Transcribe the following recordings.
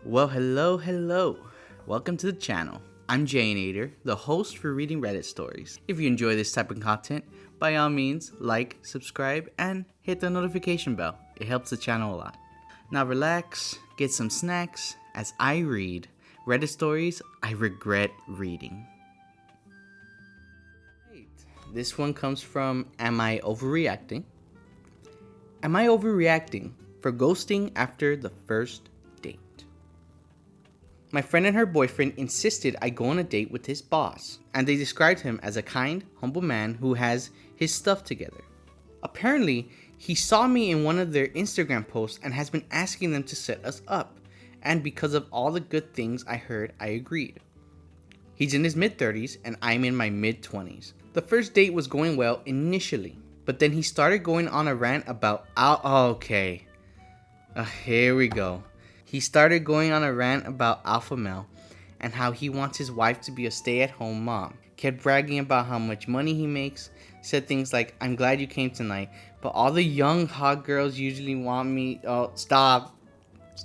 Well, hello. Welcome to the channel. I'm Janator, the host for reading Reddit stories. If you enjoy this type of content, by all means, like, subscribe, and hit the notification bell. It helps the channel a lot. Now relax, get some snacks, as I read Reddit stories I regret reading. This one comes from Am I Overreacting? Am I overreacting for ghosting after the first date? My friend and her boyfriend insisted I go on a date with his boss, and they described him as a kind, humble man who has his stuff together. Apparently, he saw me in one of their Instagram posts and has been asking them to set us up, and because of all the good things I heard, I agreed. He's in his mid-30s and I'm in my mid-20s. The first date was going well initially, but then he started going on a rant about here we go. He started going on a rant about alpha male and how he wants his wife to be a stay-at-home mom. Kept bragging about how much money he makes. Said things like, I'm glad you came tonight, but all the young hot girls usually want me. Oh, stop.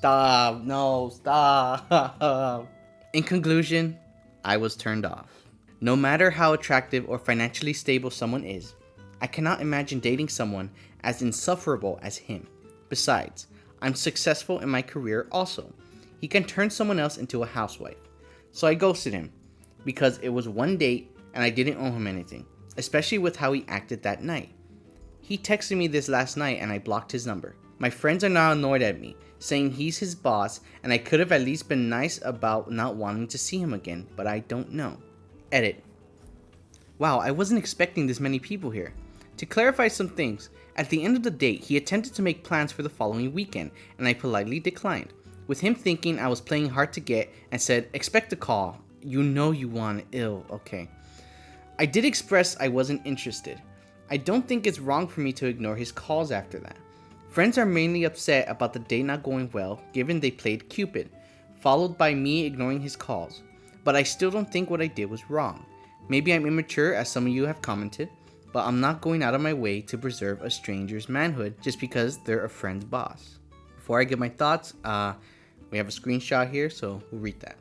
No, stop. In conclusion, I was turned off. No matter how attractive or financially stable someone is, I cannot imagine dating someone as insufferable as him. Besides, I'm successful in my career also. He can turn someone else into a housewife. So I ghosted him because it was one date and I didn't owe him anything, especially with how he acted that night. He texted me this last night and I blocked his number. My friends are now annoyed at me, saying he's his boss and I could have at least been nice about not wanting to see him again, but I don't know. Edit. Wow, I wasn't expecting this many people here. To clarify some things, at the end of the date, he attempted to make plans for the following weekend, and I politely declined, with him thinking I was playing hard to get and said, expect a call. You know you want it. Ew, okay. I did express I wasn't interested. I don't think it's wrong for me to ignore his calls after that. Friends are mainly upset about the date not going well, given they played Cupid, followed by me ignoring his calls. But I still don't think what I did was wrong. Maybe I'm immature, as some of you have commented, but I'm not going out of my way to preserve a stranger's manhood just because they're a friend's boss. Before I give my thoughts, we have a screenshot here, so we'll read that.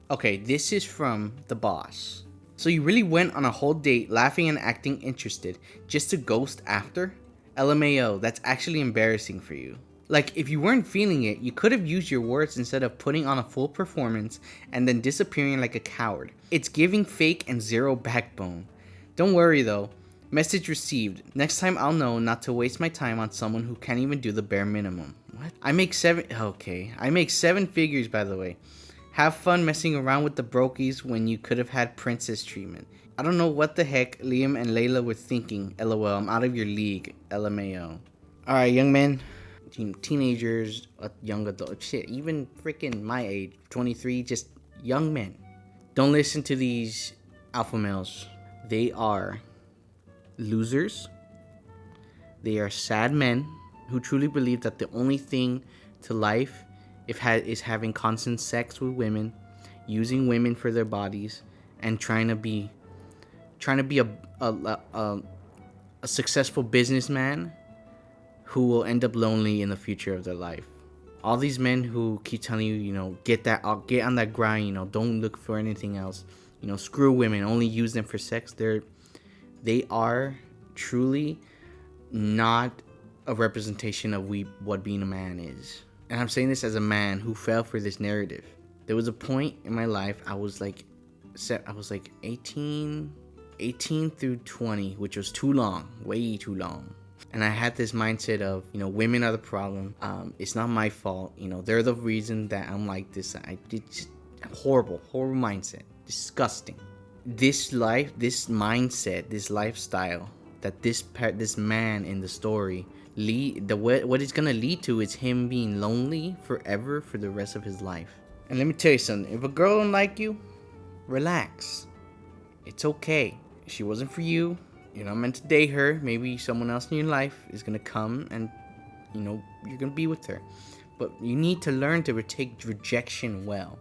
Okay, this is from the boss. So you really went on a whole date laughing and acting interested just to ghost after? LMAO, that's actually embarrassing for you. Like, if you weren't feeling it, you could have used your words instead of putting on a full performance and then disappearing like a coward. It's giving fake and zero backbone. Don't worry though. Message received. Next time I'll know not to waste my time on someone who can't even do the bare minimum. What? I make seven figures, by the way. Have fun messing around with the brokies when you could have had princess treatment. I don't know what the heck Liam and Layla were thinking. LOL, I'm out of your league. LMAO. Alright, young men. Teenagers, young adults, shit, even freaking my age, 23, just young men. Don't listen to these alpha males. They are losers. They are sad men who truly believe that the only thing to life is having constant sex with women, using women for their bodies, and trying to be a successful businessman who will end up lonely in the future of their life. All these men who keep telling you, get on that grind, don't look for anything else, screw women, only use them for sex. They are truly not a representation of what being a man is. And I'm saying this as a man who fell for this narrative. There was a point in my life I was like 18 through 20, which was too long, way too long. And I had this mindset of, women are the problem. It's not my fault. They're the reason that I'm like this. I did just horrible mindset. Disgusting. This mindset, this lifestyle that this man in the story what it's gonna lead to is him being lonely forever for the rest of his life. And let me tell you something. If a girl don't like you, relax. It's okay. She wasn't for you. You're not meant to date her. Maybe someone else in your life is going to come and, you're going to be with her. But you need to learn to take rejection well.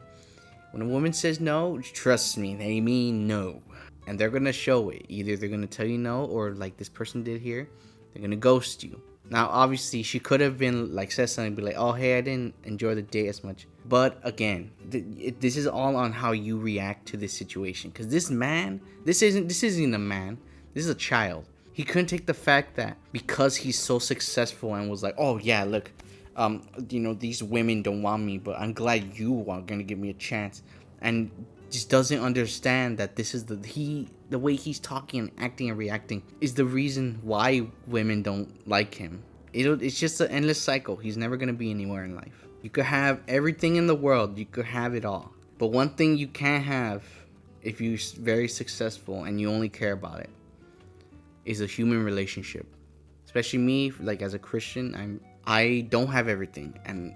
When a woman says no, trust me, they mean no. And they're going to show it. Either they're going to tell you no, or like this person did here, they're going to ghost you. Now, obviously, she could have been like, said something, be like, "Oh, hey, I didn't enjoy the date as much." But again, this is all on how you react to this situation. Because this man, this isn't a man. This is a child. He couldn't take the fact that because he's so successful and was like, "Oh yeah, look, these women don't want me, but I'm glad you are gonna give me a chance," and just doesn't understand that this is the way he's talking and acting and reacting is the reason why women don't like him. It's just an endless cycle. He's never gonna be anywhere in life. You could have everything in the world. You could have it all. But one thing you can't have if you're very successful and you only care about it is a human relationship. Especially me, like as a Christian, I don't have everything, and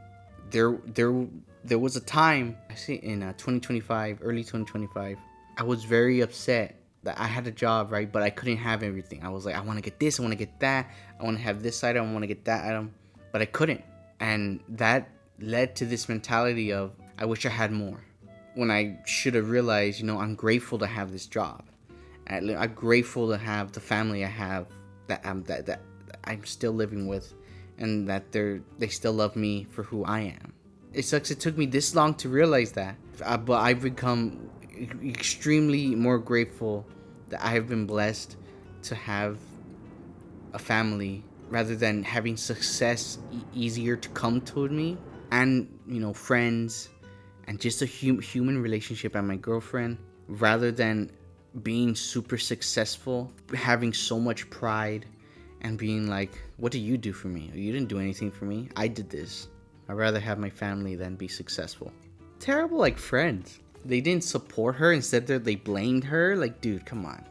there was a time, I see in 2025, early 2025, I was very upset that I had a job, right, but I couldn't have everything. I was like, I want to get this, I want to get that, I want to have this item, I want to get that item, but I couldn't, and that led to this mentality of I wish I had more. When I should have realized, I'm grateful to have this job. I'm grateful to have the family I have that I'm still living with, and that they still love me for who I am. It sucks it took me this long to realize that, but I've become extremely more grateful that I have been blessed to have a family rather than having success easier to come toward me, and friends, and just a human relationship and my girlfriend, rather than being super successful, having so much pride, and being like, what do you do for me? You didn't do anything for me. I did this. I'd rather have my family than be successful. Terrible, like, friends. They didn't support her. Instead, they blamed her. Like, dude, come on.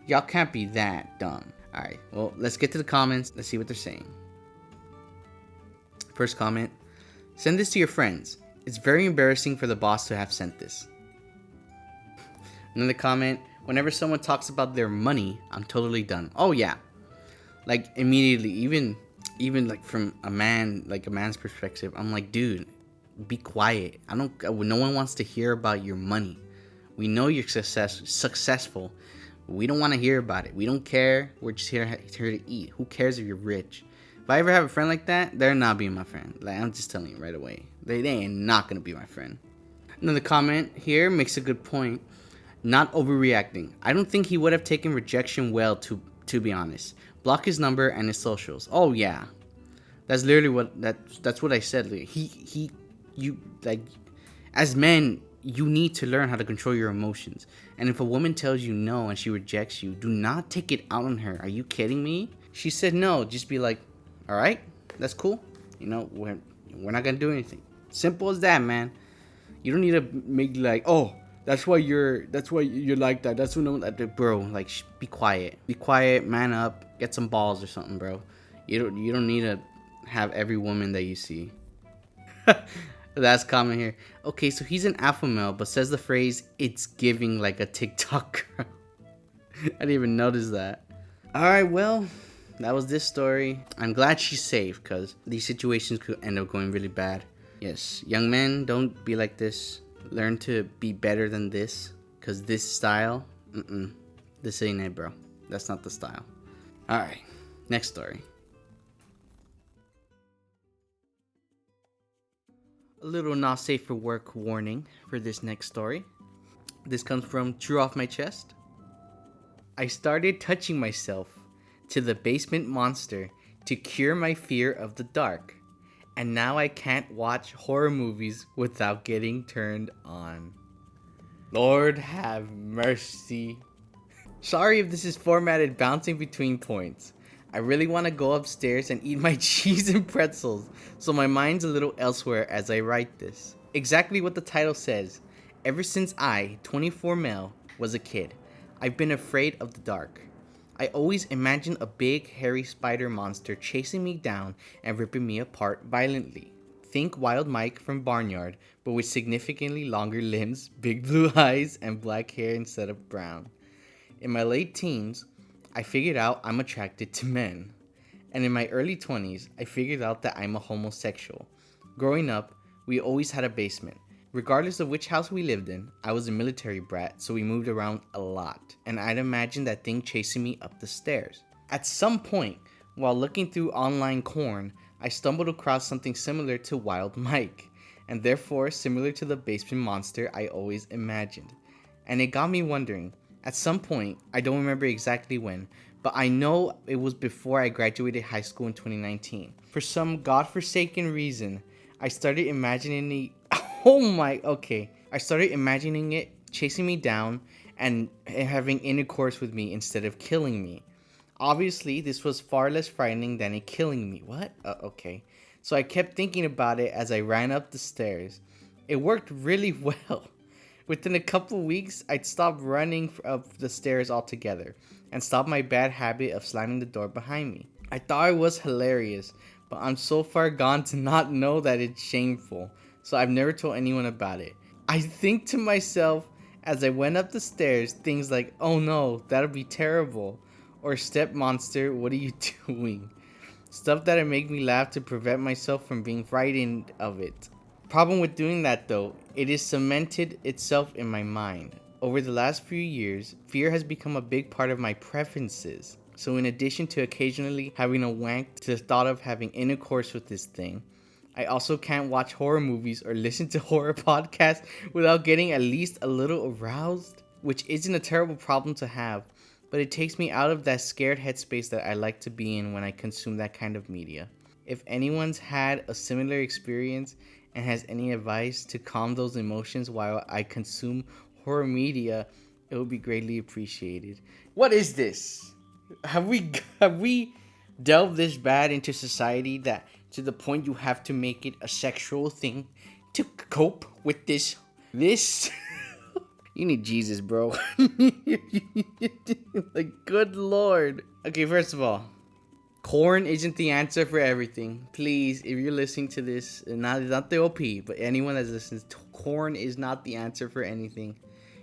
Y'all can't be that dumb. Alright, well, let's get to the comments. Let's see what they're saying. First comment. Send this to your friends. It's very embarrassing for the boss to have sent this. Another comment. Whenever someone talks about their money, I'm totally done. Oh, yeah. Like, immediately, even like from a man's perspective, I'm like, dude, be quiet. No one wants to hear about your money. We know you're successful. We don't want to hear about it. We don't care. We're just here to eat. Who cares if you're rich? If I ever have a friend like that, they're not being my friend. Like, I'm just telling you right away. They ain't not gonna be my friend. Another comment here makes a good point. Not overreacting. I don't think he would have taken rejection well, to be honest. Block his number and his socials. Oh yeah, that's literally that's what I said. Like, you like, as men, you need to learn how to control your emotions. And if a woman tells you no and she rejects you, do not take it out on her. Are you kidding me? She said no. Just be like, all right, that's cool. We're not gonna do anything. Simple as that, man. You don't need to make like, oh, that's why you're like that. That's what, bro. Like, be quiet. Be quiet. Man up. Get some balls or something, bro. You don't need to have every woman that you see. Last comment here. Okay, so he's an alpha male, but says the phrase "it's giving like a TikTok girl." I didn't even notice that. All right, well, that was this story. I'm glad she's safe, because these situations could end up going really bad. Yes, young men, don't be like this. Learn to be better than this, because this style, this ain't it, bro. That's not the style. Alright, next story. A little not safe for work warning for this next story. This comes from True Off My Chest. I started touching myself to the basement monster to cure my fear of the dark. And now I can't watch horror movies without getting turned on. Lord have mercy. Sorry if this is formatted bouncing between points. I really want to go upstairs and eat my cheese and pretzels, so my mind's a little elsewhere as I write this. Exactly what the title says. Ever since I, 24 male, was a kid, I've been afraid of the dark. I always imagined a big, hairy spider monster chasing me down and ripping me apart violently. Think Wild Mike from Barnyard, but with significantly longer limbs, big blue eyes, and black hair instead of brown. In my late teens, I figured out I'm attracted to men. And in my early 20s, I figured out that I'm a homosexual. Growing up, we always had a basement. Regardless of which house we lived in, I was a military brat, so we moved around a lot, and I'd imagine that thing chasing me up the stairs. At some point, While looking through online corn, I stumbled across something similar to Wild Mike, and therefore similar to the basement monster I always imagined. And it got me wondering, at some point, I don't remember exactly when, but I know it was before I graduated high school in 2019. For some godforsaken reason, I started imagining I started imagining it chasing me down and having intercourse with me instead of killing me. Obviously, this was far less frightening than it killing me. What? Okay. So I kept thinking about it as I ran up the stairs. It worked really well. Within a couple weeks, I'd stopped running up the stairs altogether and stopped my bad habit of slamming the door behind me. I thought it was hilarious, but I'm so far gone to not know that it's shameful, so I've never told anyone about it. I think to myself as I went up the stairs things like, oh no, that'll be terrible, or step monster, what are you doing? Stuff that'd make me laugh to prevent myself from being frightened of it. Problem with doing that though, it is cemented itself in my mind. Over the last few years, fear has become a big part of my preferences. So in addition to occasionally having a wank to the thought of having intercourse with this thing, I also can't watch horror movies or listen to horror podcasts without getting at least a little aroused, which isn't a terrible problem to have, but it takes me out of that scared headspace that I like to be in when I consume that kind of media. If anyone's had a similar experience and has any advice to calm those emotions while I consume horror media, it would be greatly appreciated. What is this? Have we delved this bad into society that to the point you have to make it a sexual thing to cope with this? You need Jesus, bro. Like, good lord. Okay, first of all, corn isn't the answer for everything. Please, if you're listening to this, not the OP, but anyone that listens, corn is not the answer for anything.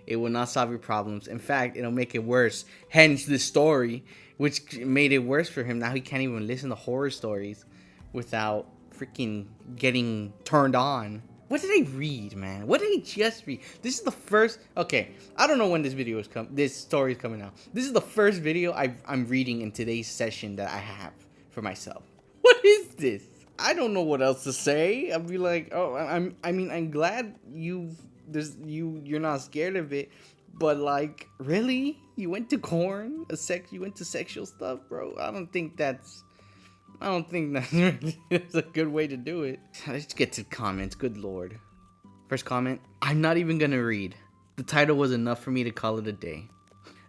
It will not solve your problems. In fact, it'll make it worse. Hence the story, which made it worse for him. Now he can't even listen to horror stories without freaking getting turned on. What did I read, man? What did I just read? This is the first. Okay, I don't know when this story is coming out. This is the first video I'm reading in today's session that I have for myself. What is this? I don't know what else to say. I'll be like, oh, I'm glad you're not scared of it, but like, really? You went to corn? You went to sexual stuff, bro? I don't think that's really that's a good way to do it. Let's get to comments. Good lord. First comment, I'm not even gonna read. The title was enough for me to call it a day.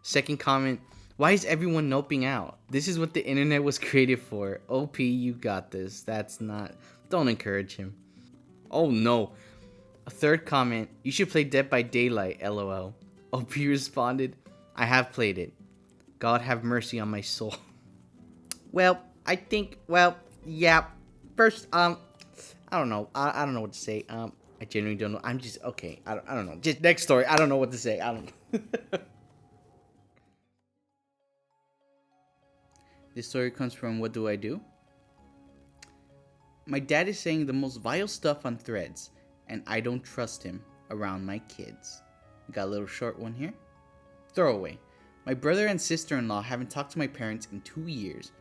Second comment, why is everyone noping out? This is what the internet was created for. OP, you got this. Don't encourage him. Oh no. A third comment, you should play Dead by Daylight, lol. OP responded, I have played it. God have mercy on my soul. Yeah. First, I don't know. I don't know what to say. I genuinely don't know. I'm just, okay. I don't know. Just next story. I don't know what to say. I don't know. This story comes from What Do I Do? My dad is saying the most vile stuff on Threads, and I don't trust him around my kids. Got a little short one here. Throwaway. My brother and sister-in-law haven't talked to my parents in 2 years.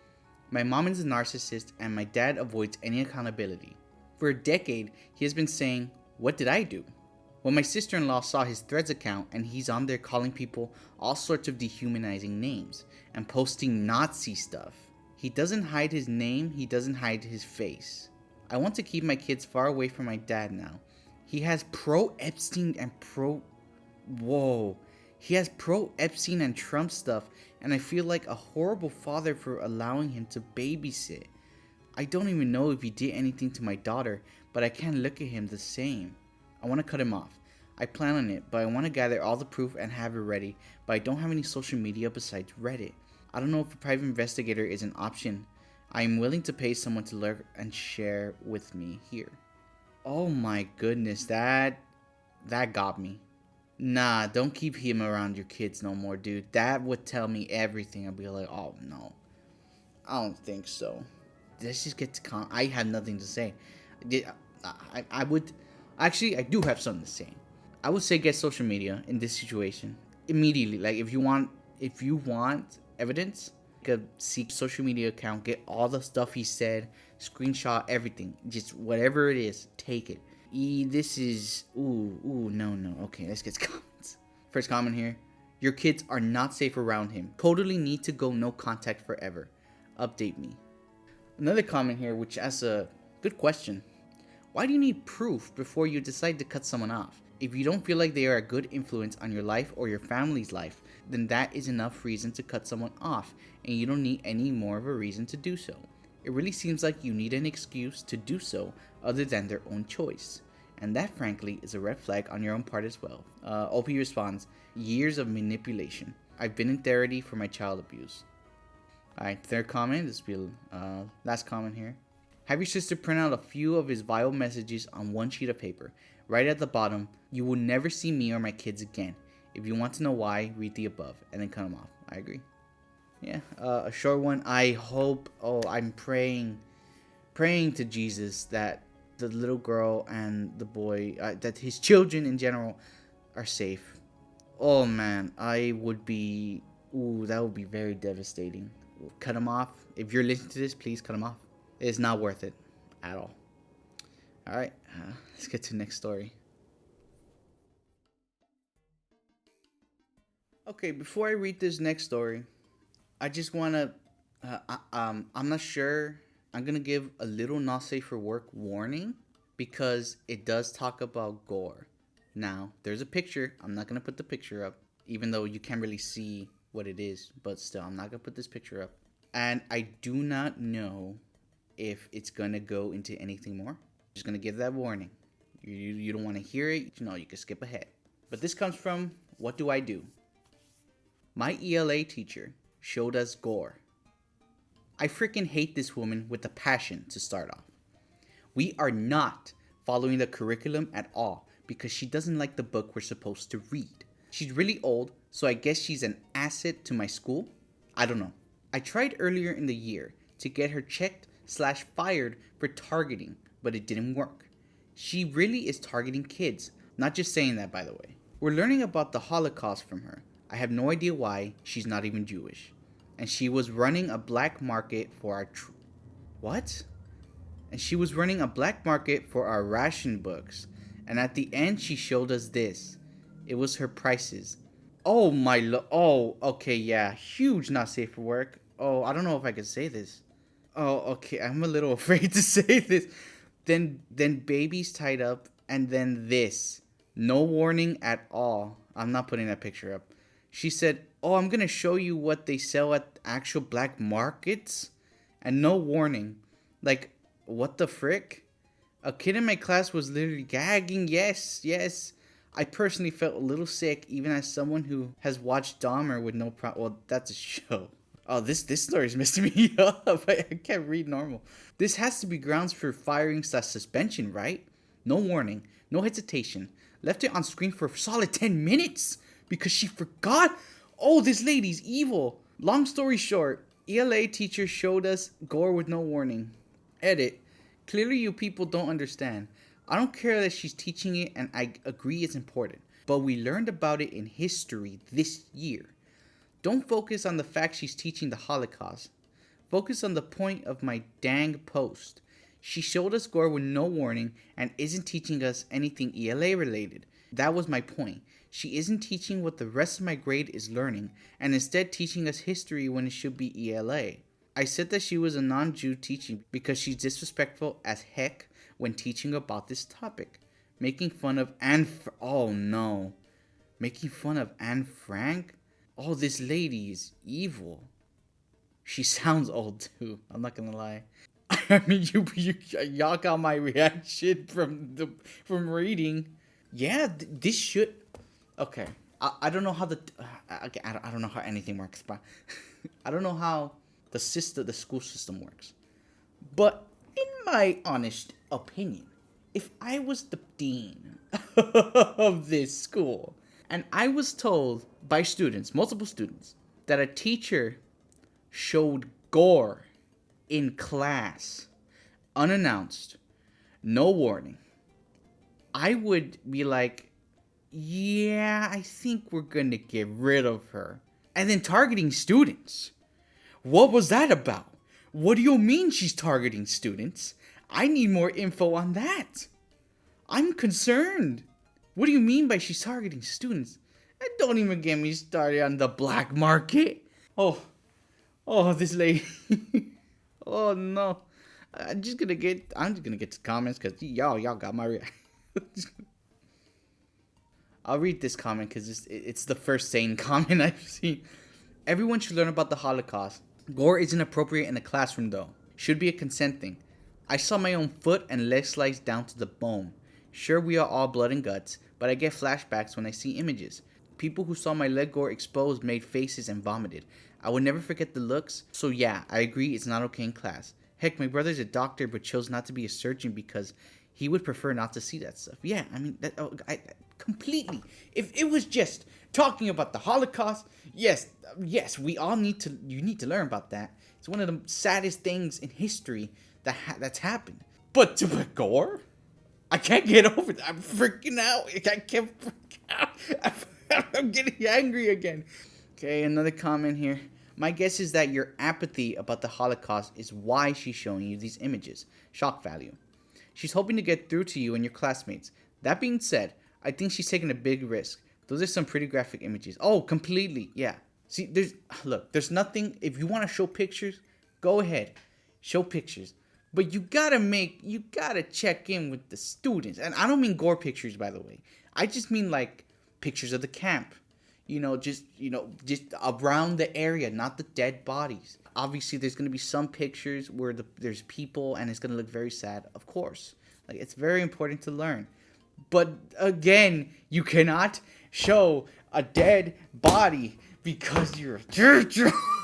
My mom is a narcissist, and my dad avoids any accountability. For a decade, he has been saying, what did I do? Well, my sister-in-law saw his Threads account, and he's on there calling people all sorts of dehumanizing names and posting Nazi stuff. He doesn't hide his name, he doesn't hide his face. I want to keep my kids far away from my dad now. He has pro-Epstein and pro-Epstein and Trump stuff, and I feel like a horrible father for allowing him to babysit. I don't even know if he did anything to my daughter, but I can't look at him the same. I want to cut him off. I plan on it, but I want to gather all the proof and have it ready, but I don't have any social media besides Reddit. I don't know if a private investigator is an option. I am willing to pay someone to lurk and share with me here. Oh my goodness, that got me. Nah, don't keep him around your kids no more, dude. That would tell me everything. I'd be like, oh no, I don't think so. Let's just get to I have nothing to say. I would, actually, I do have something to say. I would say get social media in this situation immediately. Like, if you want evidence, Could see social media account, get all the stuff he said, screenshot everything, just whatever it is, take it. This is no. Okay, let's get comments. First comment here: your kids are not safe around him. Totally need to go no contact forever. Update me. Another comment here, which asks a good question: why do you need proof before you decide to cut someone off? If you don't feel like they are a good influence on your life or your family's life, then that is enough reason to cut someone off, and you don't need any more of a reason to do so. It really seems like you need an excuse to do so other than their own choice. And that, frankly, is a red flag on your own part as well. OP responds, years of manipulation. I've been in therapy for my child abuse. Alright, third comment. This will be last comment here. Have your sister print out a few of his vile messages on one sheet of paper. Right at the bottom, you will never see me or my kids again. If you want to know why, read the above, and then cut them off. I agree. Yeah, a short one. I hope, I'm praying to Jesus that the little girl and the boy, that his children in general are safe. Oh man, that would be very devastating. Cut them off. If you're listening to this, please cut them off. It's not worth it at all. Alright, let's get to the next story. Okay, before I read this next story, I just want to, I'm not sure. I'm going to give a little not safe for work warning because it does talk about Gore. Now, there's a picture. I'm not going to put the picture up, even though you can't really see what it is. But still, I'm not going to put this picture up. And I do not know if it's going to go into anything more. Just going to give that warning. You don't want to hear it. You can skip ahead. But this comes from What Do I Do? My ELA teacher showed us Gore. I freaking hate this woman with a passion to start off. We are not following the curriculum at all because she doesn't like the book we're supposed to read. She's really old, so I guess she's an asset to my school? I don't know. I tried earlier in the year to get her checked/fired for targeting, but it didn't work. She really is targeting kids. Not just saying that, by the way. We're learning about the Holocaust from her. I have no idea why. She's not even Jewish. And she was running a black market for our what? And she was running a black market for our ration books. And at the end, she showed us this. It was her prices. Oh my okay, yeah. Huge not safe for work. Oh, I don't know if I could say this. Oh, okay. I'm a little afraid to say this. Then babies tied up, and then this. No warning at all. I'm not putting that picture up. She said, I'm going to show you what they sell at actual black markets. And no warning. Like, what the frick? A kid in my class was literally gagging. Yes. I personally felt a little sick, even as someone who has watched Dahmer with no problem. Well, that's a show. Oh, this story is messing me up. I can't read normal. This has to be grounds for firing/suspension, right? No warning. No hesitation. Left it on screen for a solid 10 minutes. Because she forgot? Oh, this lady's evil. Long story short, ELA teacher showed us Gore with no warning. Edit. Clearly you people don't understand. I don't care that she's teaching it, and I agree it's important. But we learned about it in history this year. Don't focus on the fact she's teaching the Holocaust. Focus on the point of my dang post. She showed us Gore with no warning and isn't teaching us anything ELA related. That was my point. She isn't teaching what the rest of my grade is learning, and instead teaching us history when it should be ELA. I said that she was a non-Jew teaching because she's disrespectful as heck when teaching about this topic. Making fun of Making fun of Anne Frank? Oh, this lady is evil. She sounds old too, I'm not gonna lie. I mean, y'all got my reaction from reading. Yeah, this should... Okay, I don't know how I don't know how anything works, but I don't know how the school system works. But in my honest opinion, if I was the dean of this school and I was told by multiple students, that a teacher showed Gore in class, unannounced, no warning, I would be like, yeah, I think we're gonna get rid of her. And then targeting students. What was that about? What do you mean she's targeting students? I need more info on that. I'm concerned. What do you mean by she's targeting students? And don't even get me started on the black market. Oh, this lady. Oh no. I'm just gonna get to comments because y'all got my reaction. I'll read this comment because it's the first sane comment I've seen. Everyone should learn about the Holocaust. Gore isn't appropriate in the classroom though. Should be a consent thing. I saw my own foot and leg sliced down to the bone. Sure, we are all blood and guts, but I get flashbacks when I see images. People who saw my leg gore exposed made faces and vomited. I will never forget the looks. So yeah, I agree it's not okay in class. Heck, my brother's a doctor but chose not to be a surgeon because he would prefer not to see that stuff. Yeah, I mean, completely. If it was just talking about the Holocaust, yes, we all need to. You need to learn about that. It's one of the saddest things in history that's happened. But to Gore, I can't get over that. I'm freaking out. I can't freak out. I'm getting angry again. Okay, another comment here. My guess is that your apathy about the Holocaust is why she's showing you these images. Shock value. She's hoping to get through to you and your classmates. That being said, I think she's taking a big risk. Those are some pretty graphic images. Oh, completely. Yeah. See, there's nothing. If you want to show pictures, go ahead. Show pictures. But you gotta check in with the students. And I don't mean gore pictures, by the way. I just mean like pictures of the camp. Just around the area, not the dead bodies. Obviously, there's going to be some pictures where there's people and it's going to look very sad, of course. Like, it's very important to learn. But again, you cannot show a dead body because you're a church.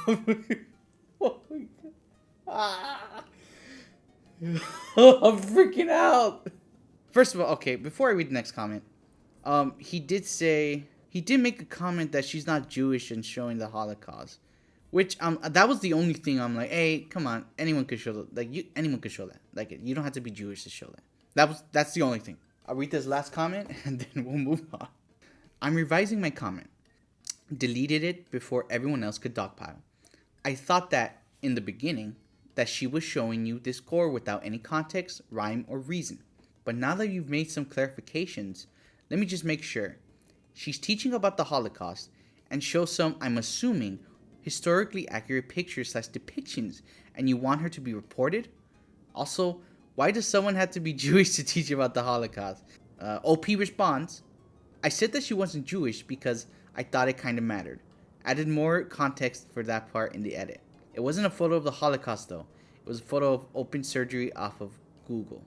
Oh my God. I'm freaking out. First of all, okay, before I read the next comment, he did make a comment that she's not Jewish and showing the Holocaust, which that was the only thing I'm like, hey, come on, anyone could show that. Anyone could show that. Like, you don't have to be Jewish to show that. That's the only thing. I'll read this last comment and then we'll move on. I'm revising my comment. Deleted it before everyone else could dogpile. I thought that in the beginning that she was showing you this gore without any context, rhyme, or reason. But now that you've made some clarifications, let me just make sure. She's teaching about the Holocaust and shows some, I'm assuming, historically accurate pictures / depictions, and you want her to be reported? Also, why does someone have to be Jewish to teach about the Holocaust? OP responds, I said that she wasn't Jewish because I thought it kind of mattered. Added more context for that part in the edit. It wasn't a photo of the Holocaust though. It was a photo of open surgery off of Google.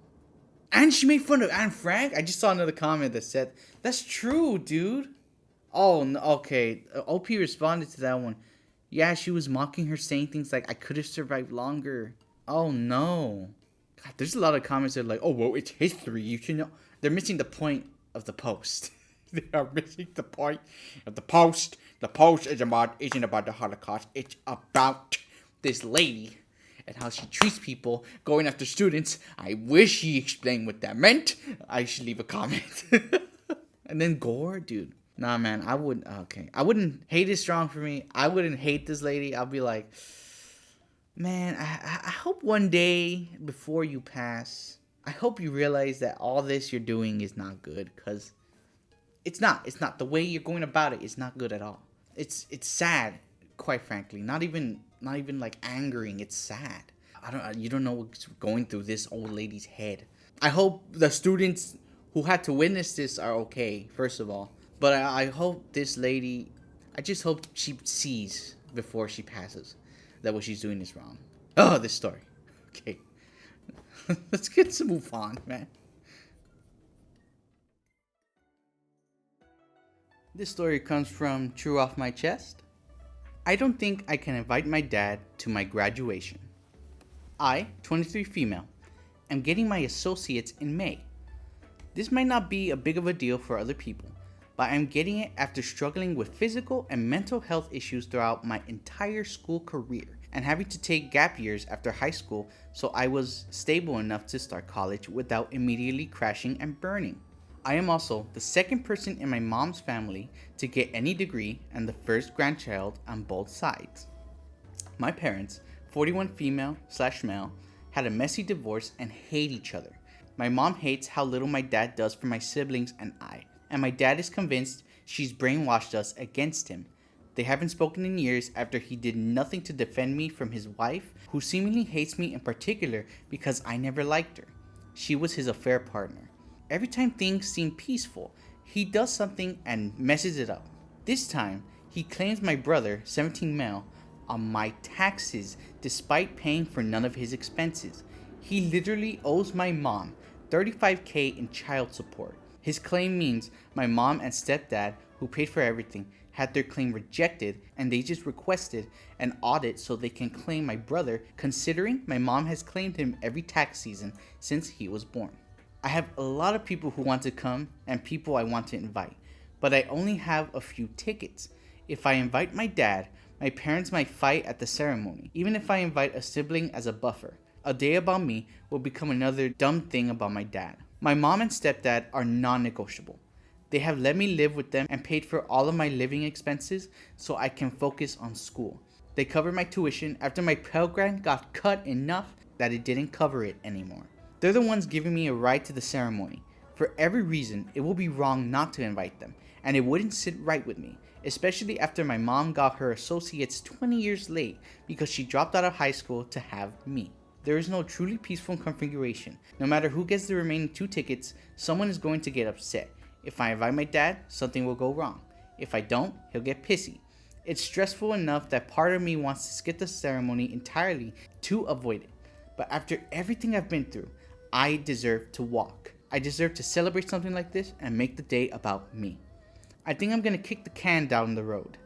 And she made fun of Anne Frank? I just saw another comment that said, that's true, dude. Oh, no, okay. OP responded to that one. Yeah, she was mocking her, saying things like, I could have survived longer. Oh, no. God, there's a lot of comments that are like, oh, well, it's history. You should know. They're missing the point of the post. They are missing the point of the post. The post isn't about the Holocaust. It's about this lady and how she treats people going after students. I wish he explained what that meant. I should leave a comment. And then Gore, dude. Nah, man, I wouldn't hate is strong for me. I wouldn't hate this lady. I'll be like, man, I hope one day before you pass, I hope you realize that all this you're doing is not good. Because it's not. The way you're going about it is not good at all. It's sad, quite frankly. Not even like angering. It's sad. You don't know what's going through this old lady's head. I hope the students who had to witness this are okay, first of all. But I hope this lady, I just hope she sees before she passes that what she's doing is wrong. Oh, this story. Okay. Let's move on, man. This story comes from True Off My Chest. I don't think I can invite my dad to my graduation. I, 23 female, am getting my associates in May. This might not be a big of a deal for other people, but I'm getting it after struggling with physical and mental health issues throughout my entire school career and having to take gap years after high school so I was stable enough to start college without immediately crashing and burning. I am also the second person in my mom's family to get any degree and the first grandchild on both sides. My parents, 41 female/male, had a messy divorce and hate each other. My mom hates how little my dad does for my siblings and I, and my dad is convinced she's brainwashed us against him. They haven't spoken in years after he did nothing to defend me from his wife, who seemingly hates me in particular because I never liked her. She was his affair partner. Every time things seem peaceful, he does something and messes it up. This time, he claims my brother, 17 male, on my taxes despite paying for none of his expenses. He literally owes my mom $35,000 in child support. His claim means my mom and stepdad, who paid for everything, had their claim rejected and they just requested an audit so they can claim my brother, considering my mom has claimed him every tax season since he was born. I have a lot of people who want to come and people I want to invite, but I only have a few tickets. If I invite my dad, my parents might fight at the ceremony. Even if I invite a sibling as a buffer, a day about me will become another dumb thing about my dad. My mom and stepdad are non-negotiable. They have let me live with them and paid for all of my living expenses so I can focus on school. They covered my tuition after my Pell Grant got cut enough that it didn't cover it anymore. They're the ones giving me a ride to the ceremony. For every reason, it will be wrong not to invite them, and it wouldn't sit right with me, especially after my mom got her associates 20 years late because she dropped out of high school to have me. There is no truly peaceful configuration. No matter who gets the remaining 2 tickets, someone is going to get upset. If I invite my dad, something will go wrong. If I don't, he'll get pissy. It's stressful enough that part of me wants to skip the ceremony entirely to avoid it. But after everything I've been through, I deserve to walk. I deserve to celebrate something like this and make the day about me. I think I'm gonna kick the can down the road.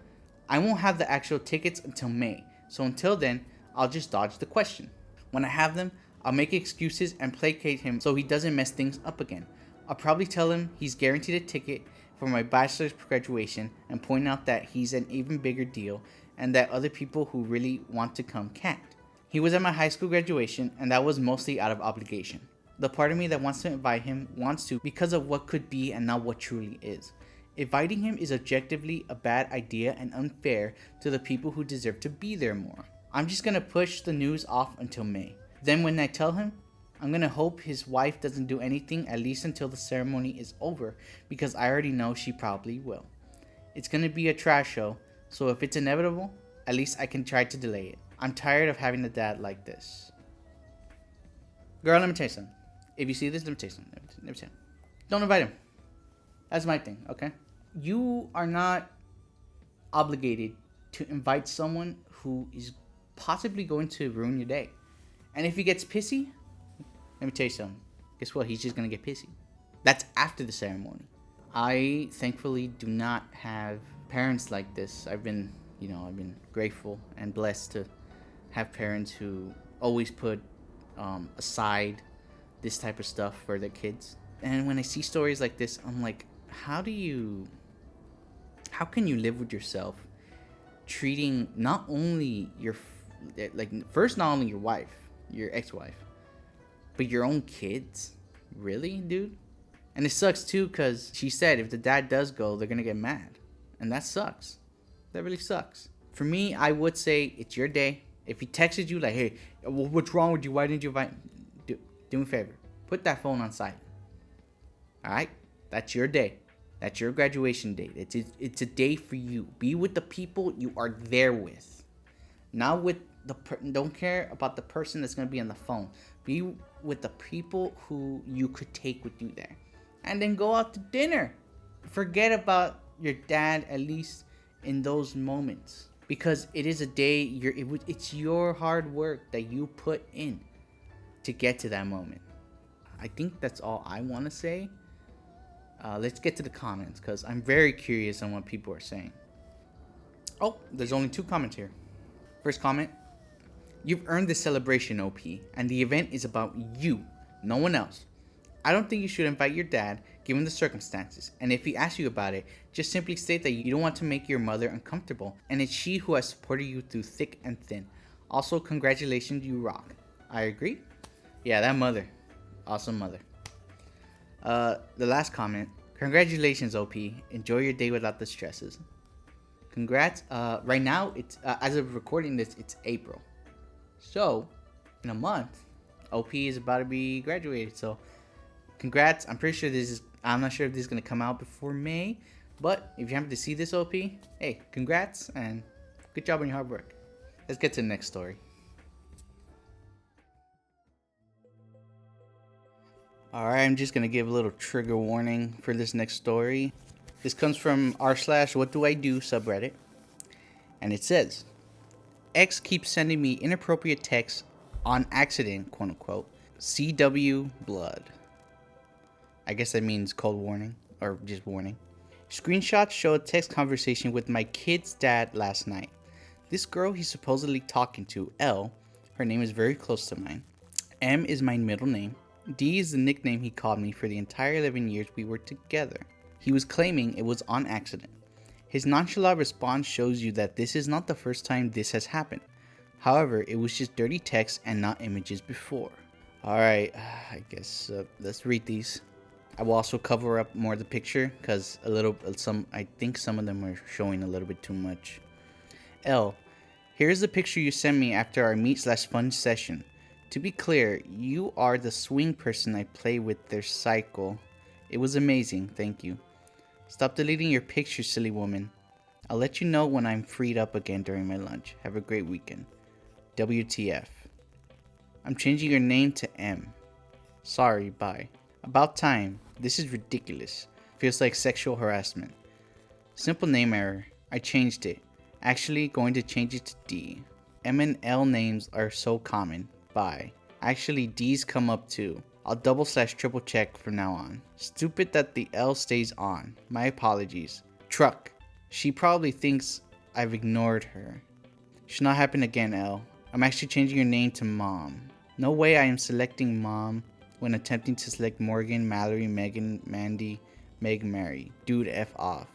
I won't have the actual tickets until May, so until then, I'll just dodge the question. When I have them, I'll make excuses and placate him so he doesn't mess things up again. I'll probably tell him he's guaranteed a ticket for my bachelor's graduation and point out that he's an even bigger deal and that other people who really want to come can't. He was at my high school graduation and that was mostly out of obligation. The part of me that wants to invite him wants to because of what could be and not what truly is. Inviting him is objectively a bad idea and unfair to the people who deserve to be there more. I'm just gonna push the news off until May. Then when I tell him, I'm gonna hope his wife doesn't do anything at least until the ceremony is over, because I already know she probably will. It's gonna be a trash show, so if it's inevitable, at least I can try to delay it. I'm tired of having a dad like this. Girl, let me tell you something. If you see this, let me tell you something. Let me tell you. Don't invite him. That's my thing, okay? You are not obligated to invite someone who is possibly going to ruin your day. And if he gets pissy, let me tell you something. Guess what? He's just going to get pissy. That's after the ceremony. I thankfully do not have parents like this. I've been grateful and blessed to have parents who always put aside this type of stuff for their kids. And when I see stories like this, I'm like, how can you live with yourself treating not only your wife, your ex-wife, but your own kids? Really, dude? And it sucks too, because she said if the dad does go, they're gonna get mad, and that sucks. That really sucks. For me, I would say it's your day. If he texted you like, hey, what's wrong with you, why didn't you invite, do me a favor, put that phone on silent. All right, that's your day. That's your graduation date. It's a day for you. Be with the people you are there with. Not with don't care about the person that's going to be on the phone. Be with the people who you could take with you there. And then go out to dinner. Forget about your dad, at least in those moments. Because it is a day, it's your hard work that you put in to get to that moment. I think that's all I want to say. Let's get to the comments, because I'm very curious on what people are saying. Oh, there's only 2 comments here. First comment: you've earned this celebration, OP, and the event is about you, no one else. I don't think you should invite your dad, given the circumstances, and if he asks you about it, just simply state that you don't want to make your mother uncomfortable, and it's she who has supported you through thick and thin. Also, congratulations, you rock. I agree. Yeah, that mother. Awesome mother. The last comment: congratulations, OP. Enjoy your day without the stresses. Congrats. Right now, it's as of recording this, it's April. So, in a month, OP is about to be graduated. So, congrats. I'm pretty sure this is. I'm not sure if this is gonna come out before May, but if you happen to see this OP, hey, congrats and good job on your hard work. Let's get to the next story. Alright, I'm just gonna give a little trigger warning for this next story. This comes from r/whatdoIdo subreddit. And it says, X keeps sending me inappropriate texts on accident, quote unquote. CW blood. I guess that means cold warning or just warning. Screenshots show a text conversation with my kid's dad last night. This girl he's supposedly talking to, L, her name is very close to mine. M is my middle name. D is the nickname he called me for the entire 11 years we were together. He was claiming it was on accident. His nonchalant response shows you that this is not the first time this has happened. However, it was just dirty text and not images before. Alright, I guess let's read these. I will also cover up more of the picture because I think some of them are showing a little bit too much. L, here's the picture you sent me after our meet/fun session. To be clear, you are the swing person I play with their cycle. It was amazing, thank you. Stop deleting your pictures, silly woman. I'll let you know when I'm freed up again during my lunch. Have a great weekend. WTF. I'm changing your name to M. Sorry, bye. About time. This is ridiculous. Feels like sexual harassment. Simple name error. I changed it. Actually, going to change it to D. M and L names are so common. Bye. Actually, D's come up too. I'll double/triple check from now on. Stupid that the L stays on. My apologies. Truck. She probably thinks I've ignored her. Should not happen again, L. I'm actually changing your name to Mom. No way I am selecting Mom when attempting to select Morgan, Mallory, Megan, Mandy, Meg, Mary. Dude, F off.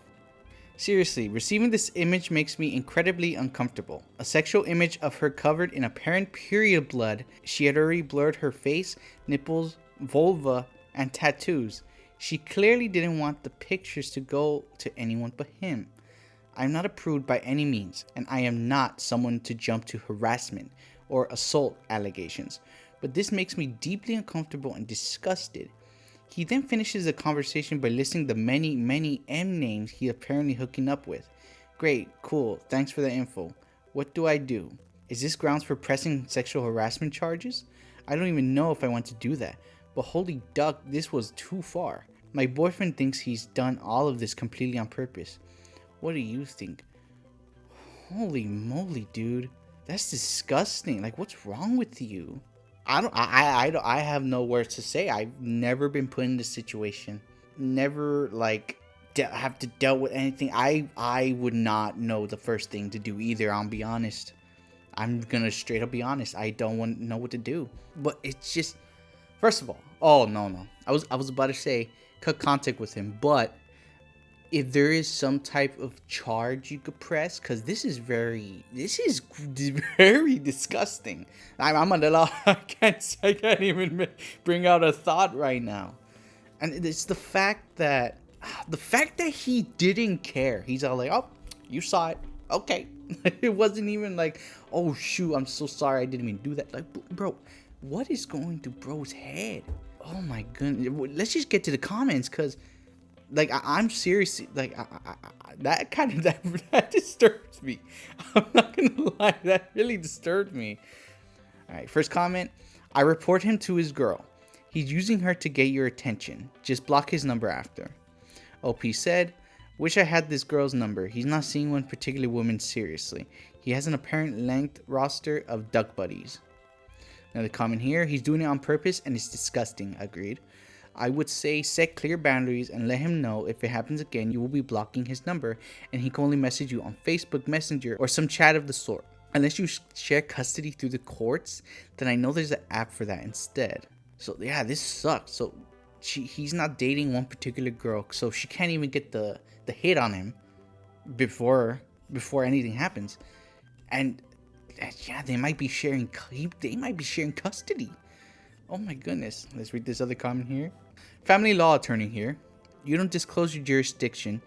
Seriously, receiving this image makes me incredibly uncomfortable. A sexual image of her covered in apparent period blood. She had already blurred her face, nipples, vulva, and tattoos. She clearly didn't want the pictures to go to anyone but him. I'm not a prude by any means, and I am not someone to jump to harassment or assault allegations, but this makes me deeply uncomfortable and disgusted. He then finishes the conversation by listing the many M names he apparently hooking up with. Great, cool, thanks for the info. What do I do? Is this grounds for pressing sexual harassment charges? I don't even know if I want to do that, but holy duck, this was too far. My boyfriend thinks he's done all of this completely on purpose. What do you think? Holy moly, dude. That's disgusting. Like, what's wrong with you? I have no words to say. I've never been put in this situation. Never have to deal with anything. I would not know the first thing to do either. I'll be honest. I'm gonna straight up be honest. I don't want to know what to do. But it's just, first of all, oh no. I was about to say cut contact with him, but if there is some type of charge you could press, because this is very disgusting. I'm on the law. I can't even bring out a thought right now. And it's the fact that he didn't care. He's all like, oh, you saw it. Okay. It wasn't even like, oh shoot, I'm so sorry I didn't even do that. Like, bro, what is going through bro's head? Oh my goodness. Let's just get to the comments, because like, I'm seriously, like, that disturbs me. I'm not gonna lie, that really disturbed me. Alright, first comment. I report him to his girl. He's using her to get your attention. Just block his number after. OP said, wish I had this girl's number. He's not seeing one particular woman seriously. He has an apparent length roster of duck buddies. Another comment here. He's doing it on purpose and it's disgusting. Agreed. I would say set clear boundaries and let him know if it happens again you will be blocking his number and he can only message you on Facebook Messenger or some chat of the sort. Unless you share custody through the courts, then I know there's an app for that instead. So yeah, this sucks. So he's not dating one particular girl, so she can't even get the hit on him before anything happens. And yeah, they might be sharing custody. Oh my goodness. Let's read this other comment here. Family law attorney here. You don't disclose your jurisdiction,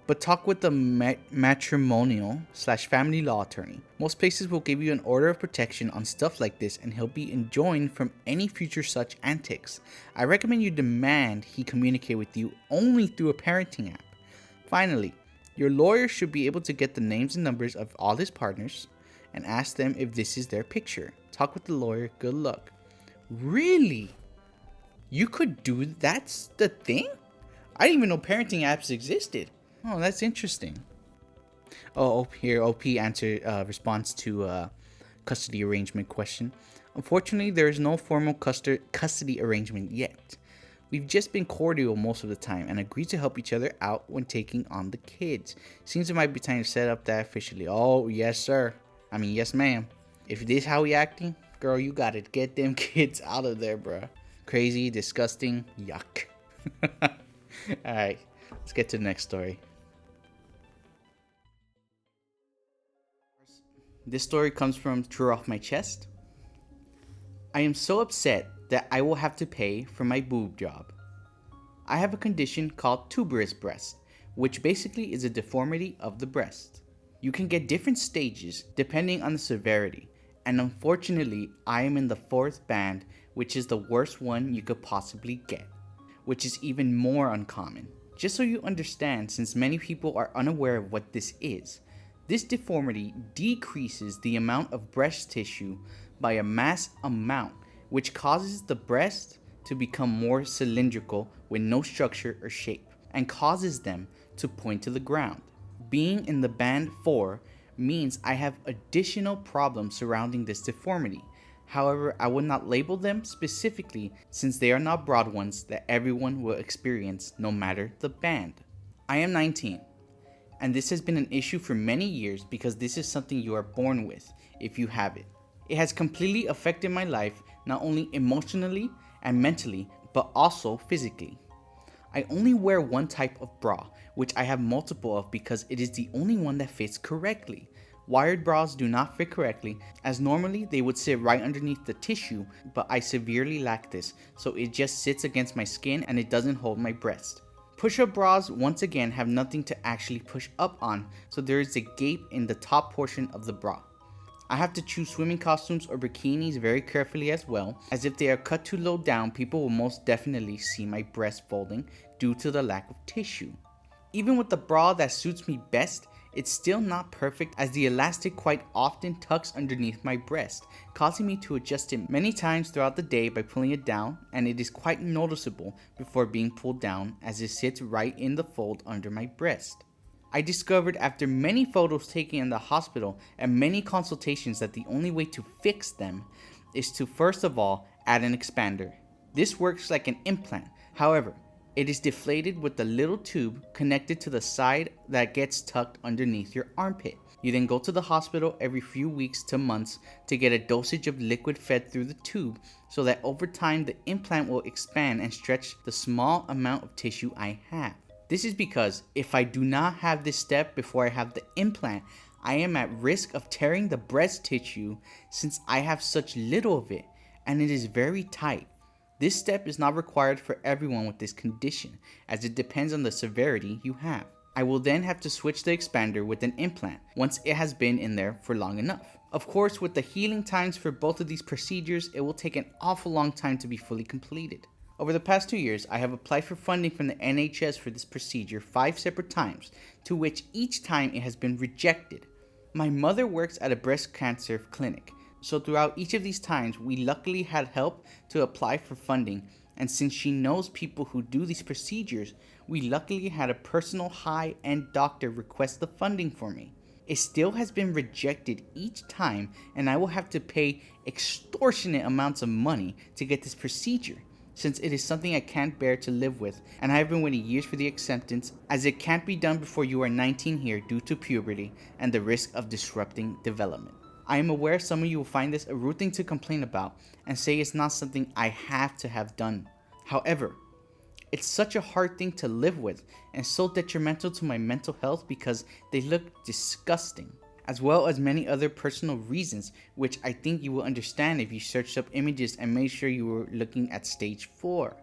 but talk with the matrimonial / family law attorney. Most places will give you an order of protection on stuff like this, and he'll be enjoined from any future such antics. I recommend you demand he communicate with you only through a parenting app. Finally, your lawyer should be able to get the names and numbers of all his partners and ask them if this is their picture. Talk with the lawyer. Good luck. Really? You could do that's the thing? I didn't even know parenting apps existed. Oh, that's interesting. Oh, here OP answer response to custody arrangement question. Unfortunately, there is no formal custody arrangement yet. We've just been cordial most of the time and agreed to help each other out when taking on the kids. Seems it might be time to set up that officially. Oh, yes, sir. I mean, yes, ma'am. If this how we acting, girl, you gotta get them kids out of there, bruh. Crazy, disgusting, yuck. Alright, let's get to the next story. This story comes from True Off My Chest. I am so upset that I will have to pay for my boob job. I have a condition called tuberous breast, which basically is a deformity of the breast. You can get different stages depending on the severity, and unfortunately I am in the 4th band, which is the worst one you could possibly get, which is even more uncommon. Just so you understand, since many people are unaware of what this is, this deformity decreases the amount of breast tissue by a mass amount, which causes the breast to become more cylindrical with no structure or shape, and causes them to point to the ground. Being in the band 4 means I have additional problems surrounding this deformity. However, I will not label them specifically since they are not broad ones that everyone will experience no matter the band. I am 19, and this has been an issue for many years because this is something you are born with if you have it. It has completely affected my life, not only emotionally and mentally, but also physically. I only wear one type of bra, which I have multiple of because it is the only one that fits correctly. Wired bras do not fit correctly, as normally they would sit right underneath the tissue, but I severely lack this, so it just sits against my skin and it doesn't hold my breast. Push-up bras once again have nothing to actually push up on, so there is a gape in the top portion of the bra. I have to choose swimming costumes or bikinis very carefully as well, as if they are cut too low down, people will most definitely see my breast folding due to the lack of tissue. Even with the bra that suits me best, it's still not perfect as the elastic quite often tucks underneath my breast, causing me to adjust it many times throughout the day by pulling it down, and it is quite noticeable before being pulled down as it sits right in the fold under my breast. I discovered after many photos taken in the hospital and many consultations that the only way to fix them is to first of all add an expander. This works like an implant, however, it is deflated with the little tube connected to the side that gets tucked underneath your armpit. You then go to the hospital every few weeks to months to get a dosage of liquid fed through the tube so that over time the implant will expand and stretch the small amount of tissue I have. This is because if I do not have this step before I have the implant, I am at risk of tearing the breast tissue since I have such little of it and it is very tight. This step is not required for everyone with this condition as it depends on the severity you have. I will then have to switch the expander with an implant once it has been in there for long enough. Of course, with the healing times for both of these procedures, it will take an awful long time to be fully completed. Over the past 2 years, I have applied for funding from the NHS for this procedure 5 separate times, to which each time it has been rejected. My mother works at a breast cancer clinic, so throughout each of these times, we luckily had help to apply for funding, and since she knows people who do these procedures, we luckily had a personal high-end doctor request the funding for me. It still has been rejected each time, and I will have to pay extortionate amounts of money to get this procedure, since it is something I can't bear to live with, and I have been waiting years for the acceptance, as it can't be done before you are 19 here due to puberty and the risk of disrupting development. I am aware some of you will find this a rude thing to complain about and say it's not something I have to have done. However, it's such a hard thing to live with and so detrimental to my mental health because they look disgusting, as well as many other personal reasons which I think you will understand if you searched up images and made sure you were looking at stage 4.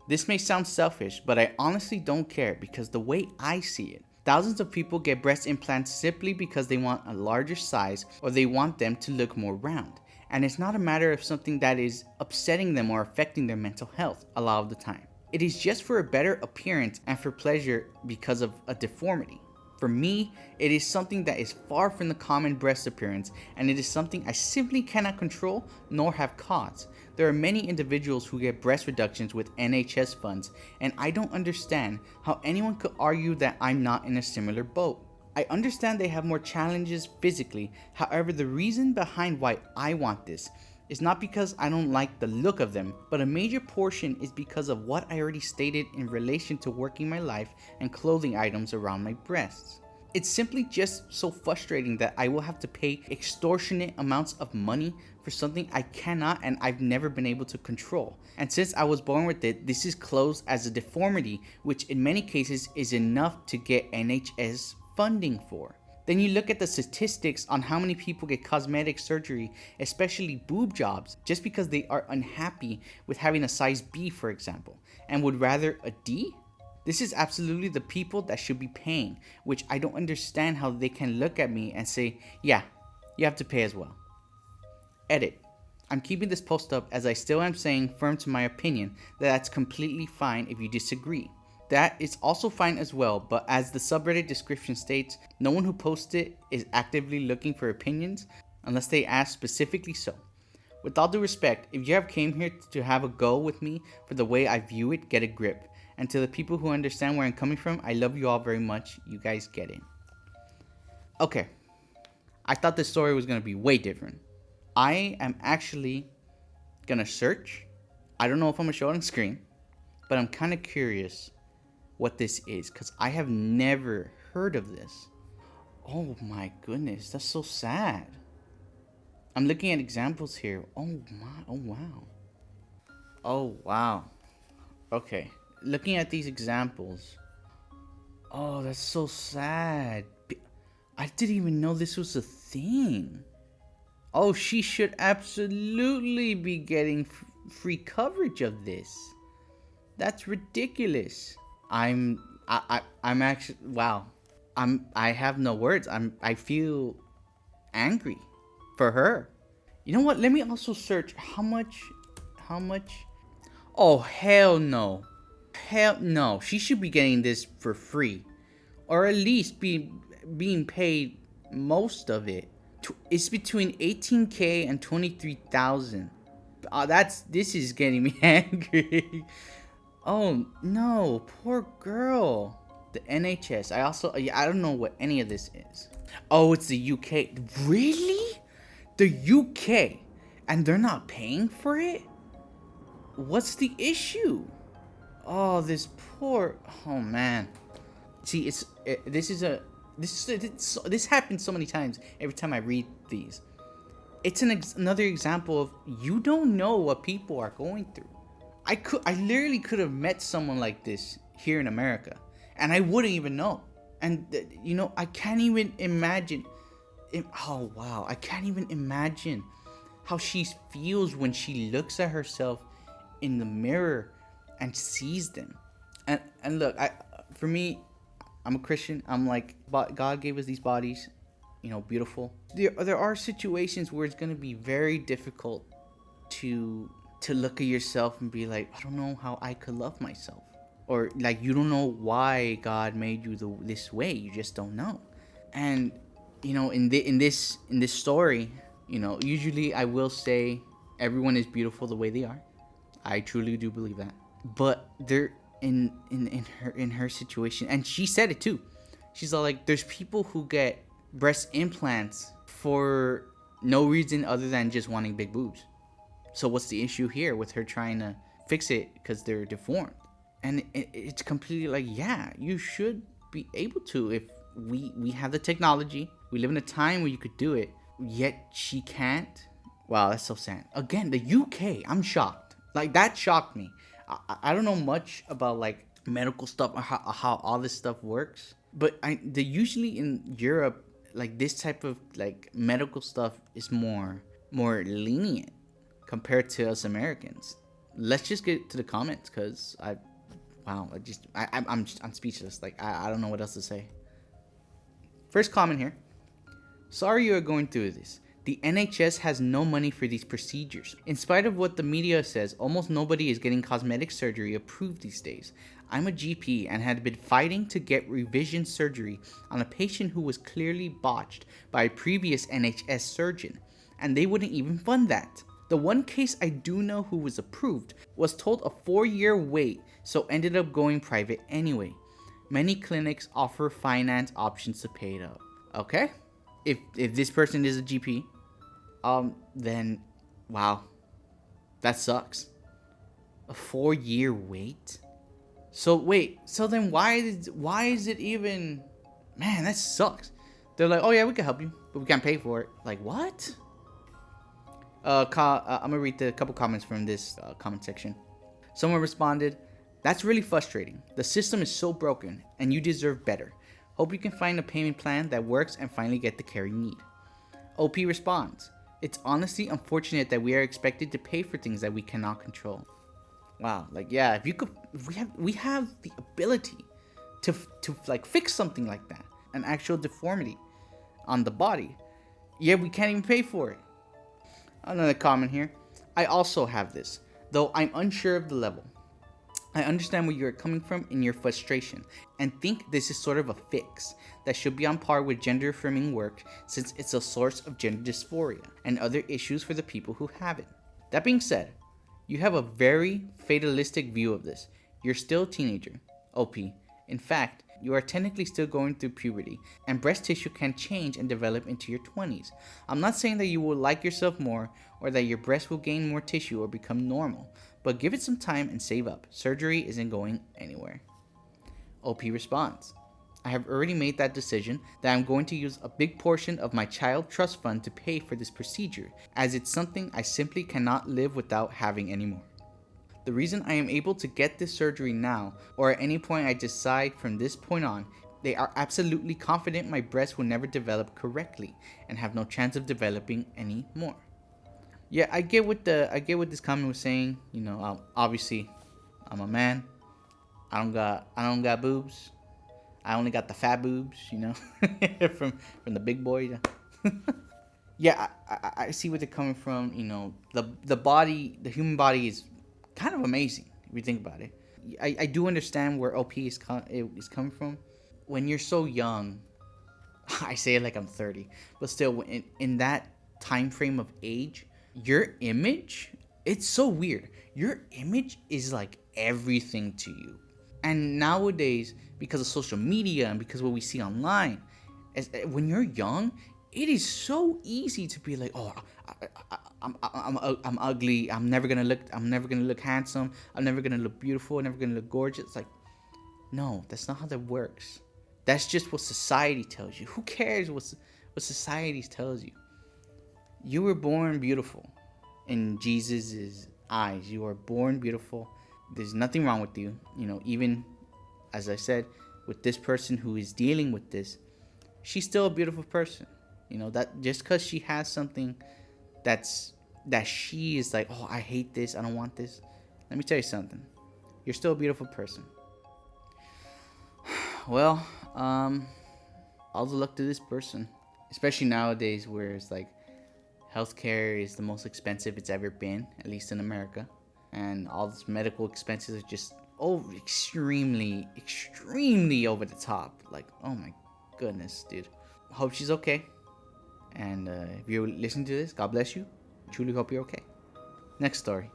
This may sound selfish, but I honestly don't care because the way I see it, Thousands of people get breast implants simply because they want a larger size or they want them to look more round. And it's not a matter of something that is upsetting them or affecting their mental health a lot of the time. It is just for a better appearance and for pleasure because of a deformity. For me, it is something that is far from the common breast appearance, and it is something I simply cannot control nor have caused. There are many individuals who get breast reductions with NHS funds, and I don't understand how anyone could argue that I'm not in a similar boat. I understand they have more challenges physically, however, the reason behind why I want this is not because I don't like the look of them, but a major portion is because of what I already stated in relation to working my life and clothing items around my breasts. It's simply just so frustrating that I will have to pay extortionate amounts of money for something I cannot and I've never been able to control. And since I was born with it, this is closed as a deformity, which in many cases is enough to get NHS funding for. Then you look at the statistics on how many people get cosmetic surgery, especially boob jobs, just because they are unhappy with having a size B, for example, and would rather a D? This is absolutely the people that should be paying, which I don't understand how they can look at me and say, yeah, you have to pay as well. Edit. I'm keeping this post up as I still am saying firm to my opinion that that's completely fine if you disagree. That is also fine as well, but as the subreddit description states, no one who posts it is actively looking for opinions unless they ask specifically so. With all due respect, if you have came here to have a go with me for the way I view it, get a grip. And to the people who understand where I'm coming from, I love you all very much. You guys get it. Okay, I thought this story was going to be way different. I am actually going to search. I don't know if I'm going to show it on screen, but I'm kind of curious what this is because I have never heard of this. Oh my goodness, that's so sad. I'm looking at examples here. Oh wow. Oh wow. Okay, looking at these examples. Oh, that's so sad. I didn't even know this was a thing. Oh, she should absolutely be getting free coverage of this. That's ridiculous. I'm actually, wow. I have no words. I feel angry for her. You know what? Let me also search how much. Oh, hell no. Hell no. She should be getting this for free, or at least being paid most of it. It's between 18K and 23,000. This is getting me angry. Oh no, poor girl. The NHS. I don't know what any of this is. Oh, it's the UK. Really? The UK, and they're not paying for it? What's the issue? Oh, this poor. Oh man. See, this happens so many times. Every time I read these, it's another example of you don't know what people are going through. I literally could have met someone like this here in America, and I wouldn't even know. And I can't even imagine. Oh wow, I can't even imagine how she feels when she looks at herself in the mirror and sees them. And look, for me, I'm a Christian. I'm like, God gave us these bodies, beautiful. There are situations where it's gonna be very difficult to look at yourself and be like, I don't know how I could love myself, or like you don't know why God made you this way. You just don't know. And in this story, usually I will say everyone is beautiful the way they are. I truly do believe that. But they're in her situation, and she said it too. She's all like, there's people who get breast implants for no reason other than just wanting big boobs. So what's the issue here with her trying to fix it because they're deformed? And it's completely like, yeah, you should be able to if we have the technology. We live in a time where you could do it, yet she can't. Wow, that's so sad. Again, the UK, I'm shocked. Like, that shocked me. I don't know much about like medical stuff or how all this stuff works, but they usually in Europe, like this type of like medical stuff is more lenient compared to us Americans. Let's just get to the comments, because I'm speechless. Like I don't know what else to say. First comment here. Sorry you are going through this. The NHS has no money for these procedures. In spite of what the media says, almost nobody is getting cosmetic surgery approved these days. I'm a GP and had been fighting to get revision surgery on a patient who was clearly botched by a previous NHS surgeon, and they wouldn't even fund that. The one case I do know who was approved was told a 4-year wait, so ended up going private anyway. Many clinics offer finance options to pay it up. Okay? If this person is a GP, then wow, that sucks. A 4-year wait. So then why is it even? Man, that sucks. They're like, oh yeah, we can help you, but we can't pay for it. Like what? I'm gonna read a couple comments from this comment section. Someone responded, "That's really frustrating. The system is so broken, and you deserve better. Hope you can find a payment plan that works and finally get the care you need." OP responds, "It's honestly unfortunate that we are expected to pay for things that we cannot control." Wow, like yeah, if we have the ability to like fix something like that, an actual deformity on the body, yeah, we can't even pay for it. Another comment here. I also have this, though I'm unsure of the level. I understand where you're coming from in your frustration and think this is sort of a fix that should be on par with gender affirming work since it's a source of gender dysphoria and other issues for the people who have it. That being said, you have a very fatalistic view of this. You're still a teenager, OP. In fact, you are technically still going through puberty, and breast tissue can change and develop into your 20s. I'm not saying that you will like yourself more or that your breast will gain more tissue or become normal, but give it some time and save up. Surgery isn't going anywhere. OP responds, I have already made that decision that I'm going to use a big portion of my child trust fund to pay for this procedure, as it's something I simply cannot live without having anymore. The reason I am able to get this surgery now, or at any point I decide from this point on, they are absolutely confident my breast will never develop correctly and have no chance of developing any more. Yeah, I get what this comment was saying. You know, obviously, I'm a man. I don't got boobs. I only got the fat boobs. You know, from the big boy. Yeah, I see where they're coming from. You know, the body, the human body is kind of amazing if you think about it. I do understand where OP is coming from. When you're so young, I say it like I'm 30, but still, in that time frame of age, your image, it's so weird. Your image is like everything to you. And nowadays, because of social media and because of what we see online, when you're young, it is so easy to be like, oh, I'm ugly. I'm never gonna look handsome. I'm never gonna look beautiful. I'm never gonna look gorgeous. Like, no, that's not how that works. That's just what society tells you. Who cares what society tells you? You were born beautiful in Jesus' eyes. You are born beautiful. There's nothing wrong with you. You know, even as I said, with this person who is dealing with this, she's still a beautiful person. You know, that just because she has something that she is like, oh, I hate this, I don't want this. Let me tell you something. You're still a beautiful person. Well, all the luck to this person, especially nowadays where it's like healthcare is the most expensive it's ever been, at least in America, and all these medical expenses are just extremely over the top. Like, oh my goodness, dude. Hope she's okay. And if you're listening to this, God bless you. Truly hope you're okay. Next story.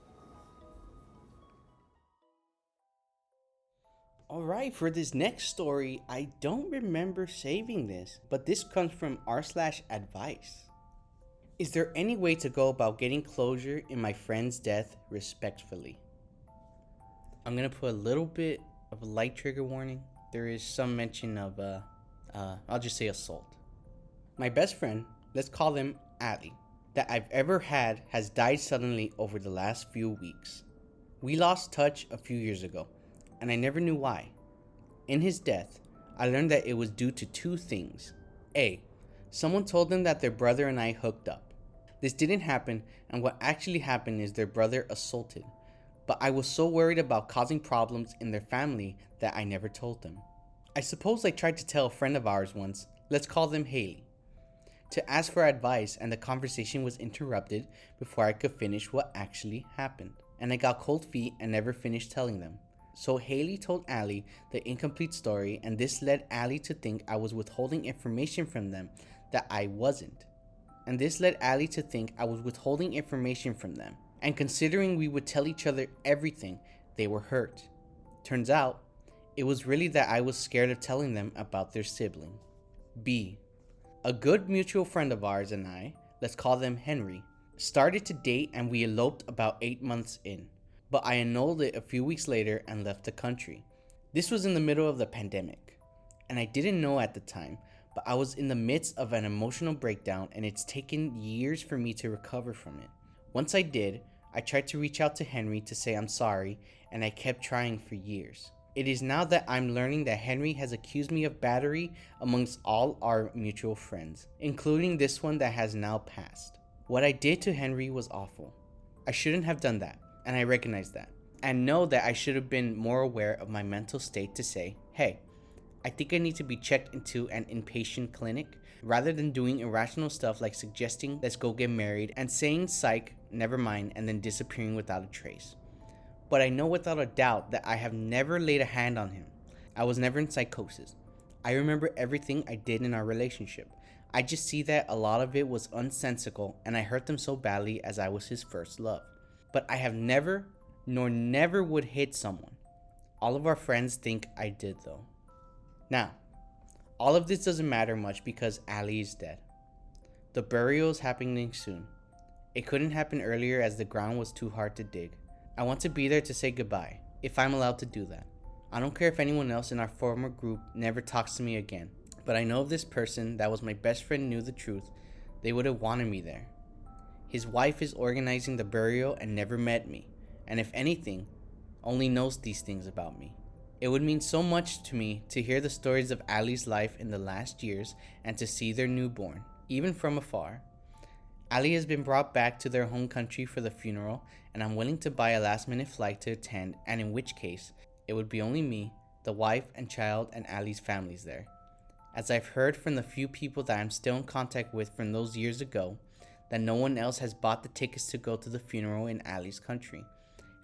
Alright, for this next story, I don't remember saving this, but this comes from r/advice. Is there any way to go about getting closure in my friend's death respectfully? I'm gonna put a little bit of a light trigger warning. There is some mention of, I'll just say assault. My best friend, let's call him Ali, that I've ever had has died suddenly over the last few weeks. We lost touch a few years ago, and I never knew why. In his death, I learned that it was due to two things. A, someone told them that their brother and I hooked up. This didn't happen, and what actually happened is their brother assaulted. But I was so worried about causing problems in their family that I never told them. I suppose I tried to tell a friend of ours once, Let's call them Haley, to ask for advice, and the conversation was interrupted before I could finish what actually happened. And I got cold feet and never finished telling them. So Haley told Allie the incomplete story, and this led Allie to think I was withholding information from them that I wasn't. And considering we would tell each other everything, they were hurt. Turns out, it was really that I was scared of telling them about their sibling. B. A good mutual friend of ours and I, let's call them Henry, started to date, and we eloped about 8 months in. But I annulled it a few weeks later and left the country. This was in the middle of the pandemic, and I didn't know at the time, but I was in the midst of an emotional breakdown, and it's taken years for me to recover from it. Once I did, I tried to reach out to Henry to say I'm sorry, and I kept trying for years. It is now that I'm learning that Henry has accused me of battery amongst all our mutual friends, including this one that has now passed. What I did to Henry was awful. I shouldn't have done that, and I recognize that. And know that I should have been more aware of my mental state to say, hey, I think I need to be checked into an inpatient clinic, rather than doing irrational stuff like suggesting let's go get married and saying psych, never mind, and then disappearing without a trace. But I know without a doubt that I have never laid a hand on him. I was never in psychosis. I remember everything I did in our relationship. I just see that a lot of it was unsensical, and I hurt them so badly as I was his first love. But I have never, nor never would hit someone. All of our friends think I did though. Now, all of this doesn't matter much because Allie is dead. The burial is happening soon. It couldn't happen earlier as the ground was too hard to dig. I want to be there to say goodbye, if I'm allowed to do that. I don't care if anyone else in our former group never talks to me again, but I know if this person that was my best friend knew the truth, they would have wanted me there. His wife is organizing the burial and never met me, and if anything, only knows these things about me. It would mean so much to me to hear the stories of Allie's life in the last years and to see their newborn, even from afar. Allie has been brought back to their home country for the funeral, and I'm willing to buy a last-minute flight to attend, and in which case, it would be only me, the wife and child, and Allie's families there. As I've heard from the few people that I'm still in contact with from those years ago, that no one else has bought the tickets to go to the funeral in Allie's country,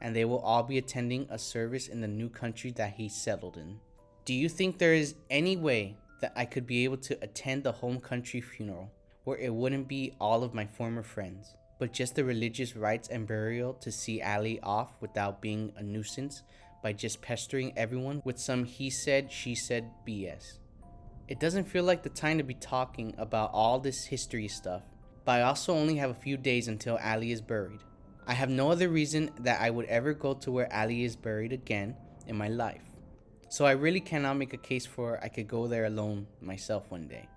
and they will all be attending a service in the new country that he settled in. Do you think there is any way that I could be able to attend the home country funeral, where it wouldn't be all of my former friends, but just the religious rites and burial to see Allie off without being a nuisance by just pestering everyone with some he said, she said BS? It doesn't feel like the time to be talking about all this history stuff, but I also only have a few days until Allie is buried. I have no other reason that I would ever go to where Allie is buried again in my life. So I really cannot make a case for I could go there alone myself one day.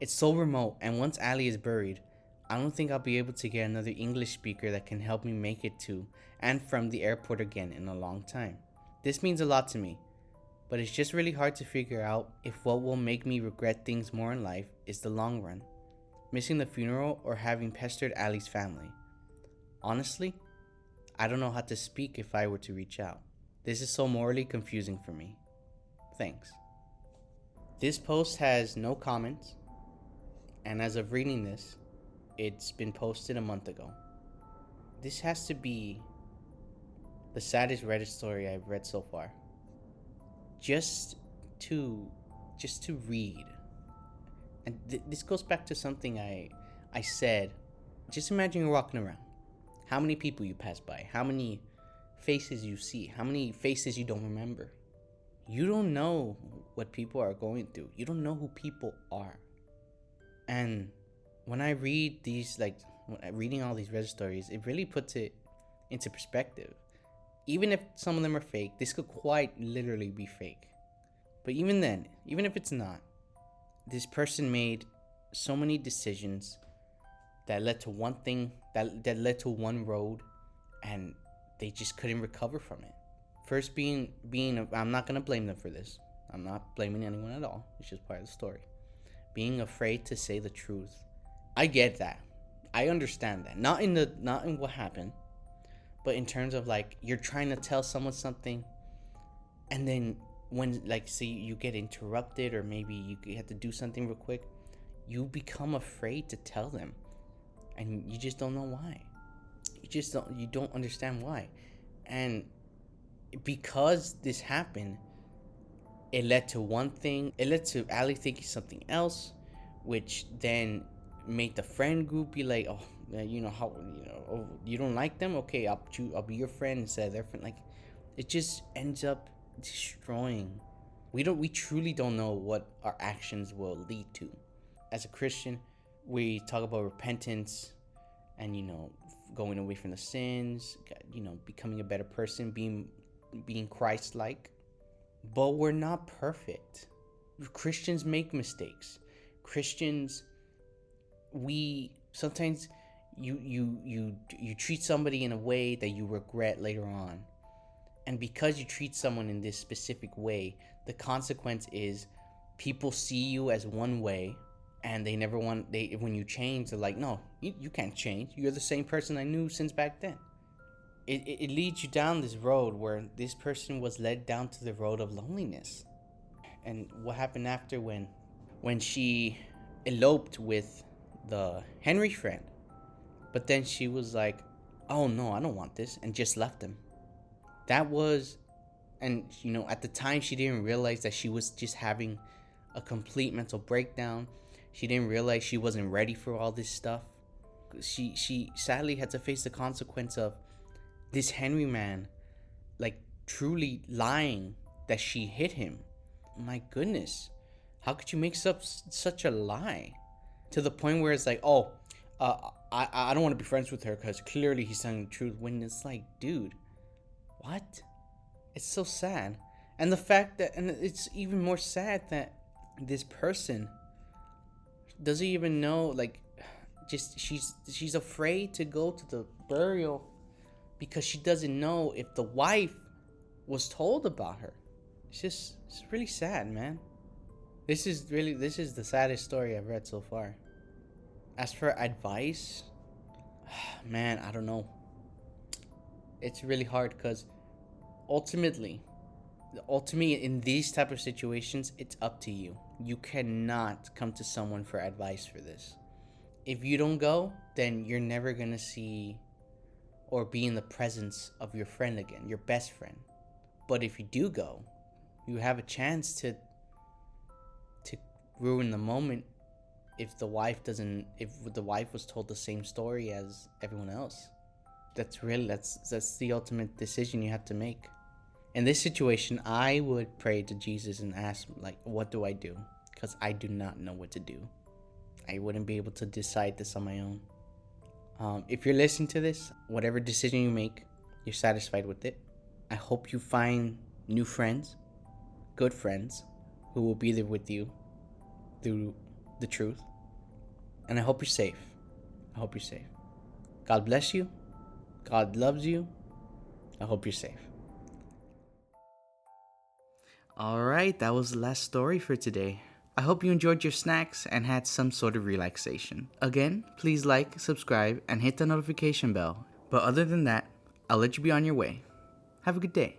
It's so remote, and once Allie is buried, I don't think I'll be able to get another English speaker that can help me make it to and from the airport again in a long time. This means a lot to me, but it's just really hard to figure out if what will make me regret things more in life is the long run, missing the funeral or having pestered Allie's family. Honestly, I don't know how to speak if I were to reach out. This is so morally confusing for me. Thanks. This post has no comments, and as of reading this, it's been posted a month ago. This has to be the saddest Reddit story I've read so far. Just to read. And this goes back to something I said. Just imagine you're walking around. How many people you pass by, how many faces you see, how many faces you don't remember. You don't know what people are going through. You don't know who people are. And when I read these, reading all these Reddit stories, it really puts it into perspective. Even if some of them are fake, this could quite literally be fake. But even then, even if it's not, this person made so many decisions that led to one thing, that led to one road, and they just couldn't recover from it. First being I'm not going to blame them for this. I'm not blaming anyone at all. It's just part of the story. Being afraid to say the truth. I get that. I understand that. Not in what happened, but in terms of you're trying to tell someone something, and then when, like, say you get interrupted, or maybe you have to do something real quick, you become afraid to tell them, and you just don't know why. You don't understand why. And because this happened, it led to one thing. It led to Ali thinking something else, which then made the friend group be like, oh, oh, you don't like them? Okay, I'll be your friend instead of their friend. Like, it just ends up destroying. We truly don't know what our actions will lead to. As a Christian, we talk about repentance and, going away from the sins, becoming a better person, being Christ-like. But we're not perfect. Christians make mistakes. Christians, we sometimes you treat somebody in a way that you regret later on. And because you treat someone in this specific way, the consequence is people see you as one way, and they never when you change, they're like, no, you can't change. You're the same person I knew since back then. It leads you down this road where this person was led down to the road of loneliness. And what happened after when she eloped with the Henry friend, but then she was like, oh no, I don't want this, and just left him. That was, and at the time she didn't realize that she was just having a complete mental breakdown. She didn't realize she wasn't ready for all this stuff. She sadly had to face the consequence of this Henry man, like, truly lying that she hit him. My goodness, how could you make such a lie to the point where it's like, oh, I don't want to be friends with her because clearly he's telling the truth, when it's like, dude, what? It's so sad. And the fact that, and it's even more sad that this person doesn't even know, like, just she's afraid to go to the burial because she doesn't know if the wife was told about her. It's really sad, man. This is the saddest story I've read so far. As for advice, man, I don't know. It's really hard because ultimately in these type of situations, it's up to you. You cannot come to someone for advice for this. If you don't go, then you're never gonna see or be in the presence of your friend again, your best friend. But if you do go, you have a chance to ruin the moment if the wife was told the same story as everyone else. That's the ultimate decision you have to make. In this situation, I would pray to Jesus and ask, like, what do I do? Because I do not know what to do. I wouldn't be able to decide this on my own. If you're listening to this, whatever decision you make, you're satisfied with it. I hope you find new friends, good friends, who will be there with you through the truth. And I hope you're safe. God bless you. God loves you. I hope you're safe. Alright, that was the last story for today. I hope you enjoyed your snacks and had some sort of relaxation. Again, please like, subscribe, and hit the notification bell. But other than that, I'll let you be on your way. Have a good day.